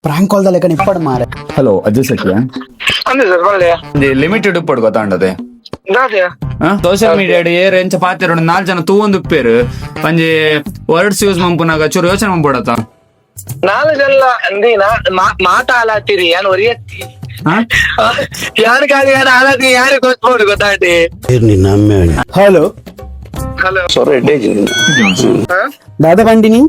Prank ಕಾಲ್ ಲೆಕ್ಕ ನಿಪ್ಪಡ್ ಮಾರೆ. Hello ಅಜ್ಜಿ ಸಖ್ಯ ಅಂದೆ ಸರ್ ಬಲ್ಲೆ ಲಿಮಿಟೆಡ್ ಉಪ್ಪಡು ಗೊತ್ತಾಂಡದೆ ದಾದೆ ಸೋಷಿಯಲ್ ಮೀಡಿಯಾ ಏರ್ ಎಂಚ ಪಾತಿರೋಡು 4 ಜನ ತೂ ಒಂದು ಉಪ್ಪೇರು ಪಂಜಿ ವರ್ಡ್ಸ್ ಯೂಸ್ ಮಂಪುನಾಗ ಚೂರು ಯೋಚನೆ ಮಂಪುಡತ್ತ ನಾಳೆ ಜನ ಅಂದಿನ ಮಾತಾಡತ್ತೀರಿ ಯಾನ್ ಒರಿಯತ್ತಿ ಯಾರು ಕಾಲಿ ಯಾರು ಆಲತ್ತಿ ಯಾರಿಗೆ ಗೊತ್ತಬಹುದು ಗೊತ್ತಾಟಿ ಹಲೋ ಹಲೋ Sorry, ದಾದಾ ಬಂಡಿನಿ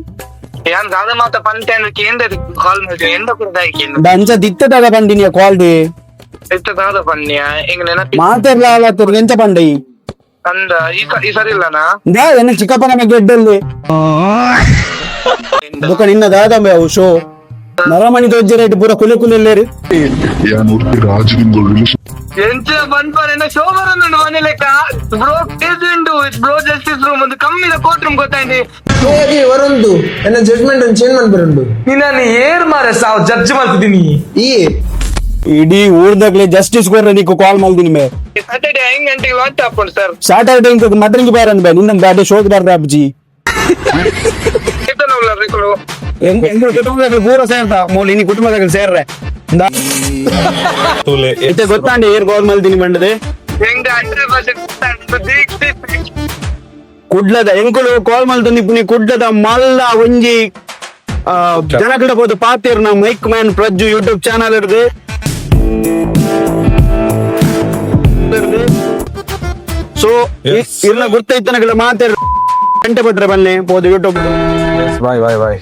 ಯಾನ್ ದಾದ ಮಾತ ಪಂತೆ ಕೇಂದ್ರ ಕಾಲ್ ಮಾಡ್ತೀನಿ ಎಂದ ಕುರ್ದಾಯ್ಕೆ ದಂಚ ದಿತ್ತ ದಾದಾ ಬಂಡಿನಿಯ ಕಾಲ್ ಡಿ ಎತ್ತ ದಾದ ಪನ್ಯ ಹಿಂಗ ನೆನಪಿ ಮಾತಾಡ್ಲ ತುರ್ಗ ಎಂಚ ಬಂಡಿ ಅಂದ ಈ ಸರಿ ಇಲ್ಲನಾ ದಾದನ ಚಿಕ್ಕಪ್ಪನ ಮೇಲೆ ಗೆಡ್ಡಲ್ಲಿ ಬೊಕ ನಿನ್ನ ದಾದ ಮೇವು ಶೋ ನರಮಣಿ ದೊಜ್ಜೆ ರೇಟ್ ಪೂರ ಕುಲೆ ಕುಲೆಲ್ಲೇರಿ ಎಂಚ ಬಂದ್ಪಾರ ಶೋಭರನ್ನು ಮನೆ ಲೆಕ್ಕ ಬ್ರೋ ಉಂಟು ಬ್ರೋ ಜಸ್ಟಿಸ್ ರೂಮ್ ಒಂದು ಕಮ್ಮಿದ ಕೋರ್ಟ್ ರೂಮ್ ಗೊತ್ತಾಯ್ತು ವರೊಂದು ಎನ್ನ ಜಡ್ಜ್ಮೆಂಟ್ ಒಂದು ಚೇಂಜ್ ಮಾಡ್ಬಾರಂಡು ನೀನು ಏರ್ ಮಾರೆ ಸಾವು ಜಡ್ಜ್ ಮಾಡ್ತಿದ್ದೀನಿ ಈ ಇಡೀ ಊರ್ದಾಗ್ಲೆ ಜಸ್ಟಿಸ್ ಕೊಡ್ರೆ ನೀಕು ಕಾಲ್ ಮಾಡ್ದಿನಿ ಮೇ ಸಾಟರ್ಡೆ 5 ಗಂಟೆಗೆ ಲಾಂಚ್ ಹಾಕೊಂಡು ಸರ್ ಸಾಟರ್ಡೆ ಇಂಕ ಮದ್ರಂಗಿ ಬೇರೆ ಬೇ ನಿನ್ನ ಬ್ಯಾಡೆ ಶೋಕ್ದಾರ ಅಬ್ಜಿ ಪೂರ ಸೇರ್ತಾ ಮೂಲಿ ನೀ ಕುಟುಂಬದಾಗ ಸೇರ್ರೆ ಇತ್ತೆ ಗೊತ್ತಾಂಡೆ ಏರ್ ಕಾಲ್ ಮಾಡ್ದಿನಿ ಬಂಡದೆ ಹೆಂಗ 100% ಕುಡ್ಲದ ಎಂಕುಲು ಕಾಲ್ ಮಲ್ತು ನಿಪುನಿ ಕುಡ್ಲದ ಮಲ್ಲ ಒಂಜಿ ಜನಗಡ ಹೋದ ಪಾತಿರ್ ನಾ mike man Prajju YouTube channel ಇರ್ದು ಸೊ ಇರ್ನ ಗೊತ್ತೈತನಗಳ ಮಾತಾಡ ಗಂಟೆ ಪತ್ರ ಬನ್ನಿ ಹೋದ ಯೂಟ್ಯೂಬ್ ಬಾಯ್ ಬಾಯ್ ಬಾಯ್